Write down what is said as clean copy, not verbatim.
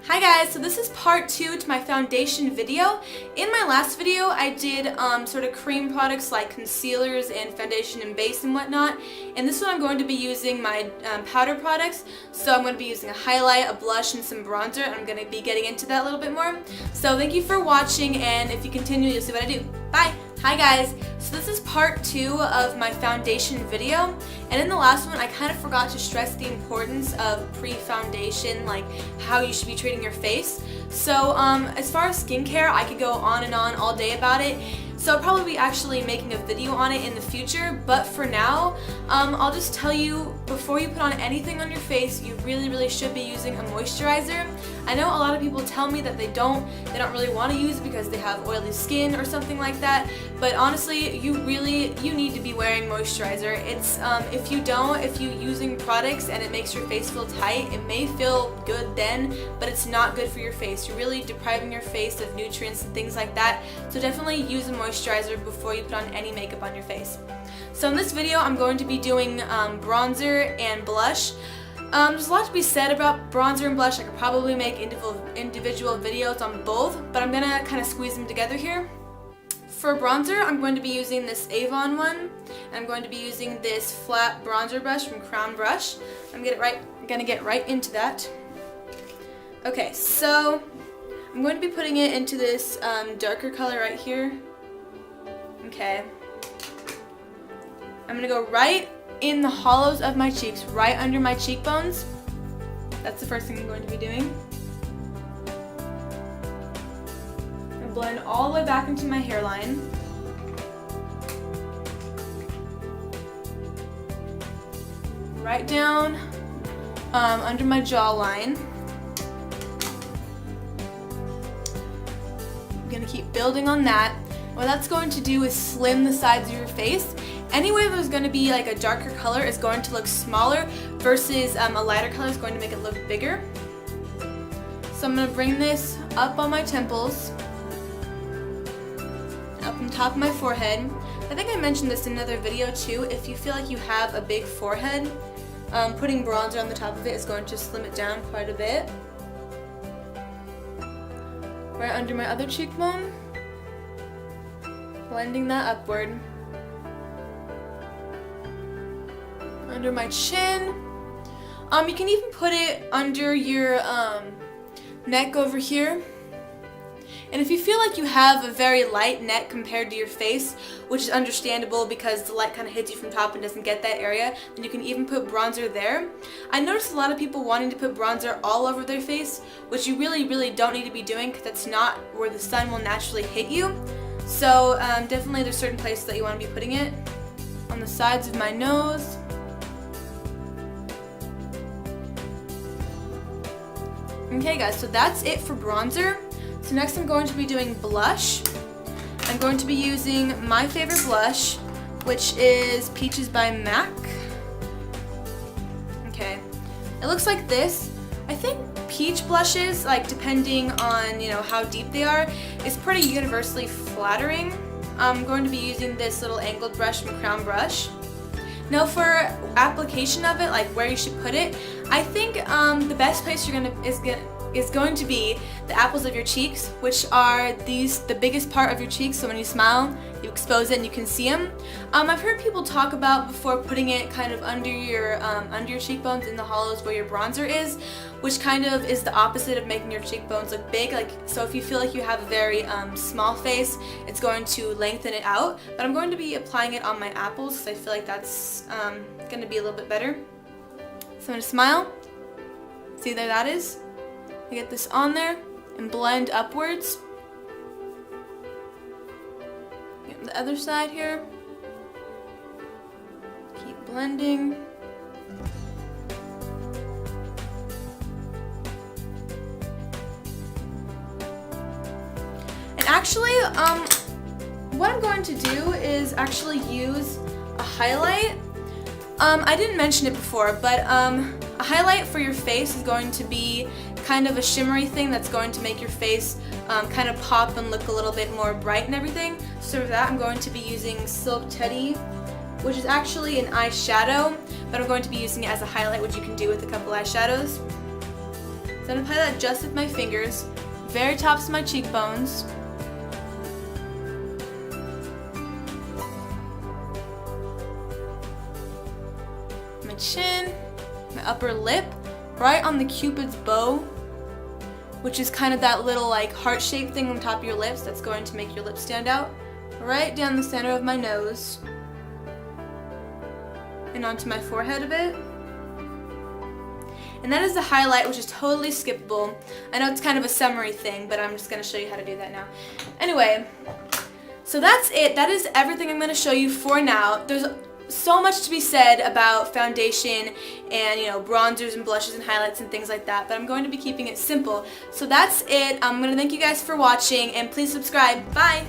Hi guys, so this is part 2 to my foundation video. In my last video I did sort of cream products like concealers and foundation and base and whatnot, and this one I'm going to be using my powder products. So I'm going to be using a highlight, a blush, and some bronzer, and I'm going to be getting into that a little bit more. So thank you for watching, and if you continue you'll see what I do. Bye! Hi guys, so this is part 2 of my foundation video, and in the last one I kind of forgot to stress the importance of pre-foundation, like how you should be treating your face. So as far as skincare, I could go on and on all day about it, so I'll probably be actually making a video on it in the future, but for now, I'll just tell you, before you put on anything on your face, you really should be using a moisturizer. I know a lot of people tell me that they don't really want to use it because they have oily skin or something like that, but honestly, you need to be wearing moisturizer. It's if you're using products and it makes your face feel tight, it may feel good then, but it's not good for your face. You're really depriving your face of nutrients and things like that, so definitely use a moisturizer before you put on any makeup on your face. So in this video, I'm going to be doing bronzer and blush. There's a lot to be said about bronzer and blush. I could probably make individual videos on both, but I'm going to kind of squeeze them together here. For bronzer, I'm going to be using this Avon one, and I'm going to be using this flat bronzer brush from Crown Brush. I'm going to get right into that. Okay, so I'm going to be putting it into this darker color right here. Okay. I'm going to go right in the hollows of my cheeks, right under my cheekbones. That's the first thing I'm going to be doing. I'm going to blend all the way back into my hairline. Right down under my jawline. I'm going to keep building on that. What that's going to do is slim the sides of your face. Anywhere there's going to be like a darker color is going to look smaller versus a lighter color is going to make it look bigger. So I'm going to bring this up on my temples, up on top of my forehead. I think I mentioned this in another video too. If you feel like you have a big forehead, putting bronzer on the top of it is going to slim it down quite a bit. Right under my other cheekbone, blending that upward. Under my chin. You can even put it under your neck over here. And if you feel like you have a very light neck compared to your face, which is understandable because the light kind of hits you from top and doesn't get that area, then you can even put bronzer there. I noticed a lot of people wanting to put bronzer all over their face, which you really don't need to be doing because that's not where the sun will naturally hit you. So definitely there's certain places that you want to be putting it. On the sides of my nose. Okay guys, so that's it for bronzer. So next I'm going to be doing blush. I'm going to be using my favorite blush, which is Peaches by MAC. Okay, it looks like this. I think peach blushes, like depending on how deep they are, is pretty universally flattering. I'm going to be using this little angled brush from Crown Brush. Now for application of it, like where you should put it, I think the best place is going to be the apples of your cheeks, which are the biggest part of your cheeks, so when you smile, you expose it and you can see them. I've heard people talk about before putting it kind of under your cheekbones in the hollows where your bronzer is, which kind of is the opposite of making your cheekbones look big. So if you feel like you have a very small face, it's going to lengthen it out. But I'm going to be applying it on my apples because I feel like that's going to be a little bit better. So I'm going to smile. See, there that is. I get this on there and blend upwards. Get the other side here. Keep blending. And actually, what I'm going to do is actually use a highlight. I didn't mention it before, but a highlight for your face is going to be kind of a shimmery thing that's going to make your face kind of pop and look a little bit more bright and everything. So for that, I'm going to be using Silk Teddy, which is actually an eyeshadow, but I'm going to be using it as a highlight, which you can do with a couple eyeshadows. So I'm going to apply that just with my fingers, very tops of my cheekbones. My chin, my upper lip, right on the Cupid's bow, which is kind of that little like heart-shaped thing on top of your lips that's going to make your lips stand out. Right down the center of my nose and onto my forehead a bit. And that is the highlight, which is totally skippable. I know it's kind of a summary thing, but I'm just going to show you how to do that now. Anyway, so that's it. That is everything I'm going to show you for now. There's so much to be said about foundation and, you know, bronzers and blushes and highlights and things like that, but I'm going to be keeping it simple. So that's it. I'm going to thank you guys for watching, and please subscribe. Bye!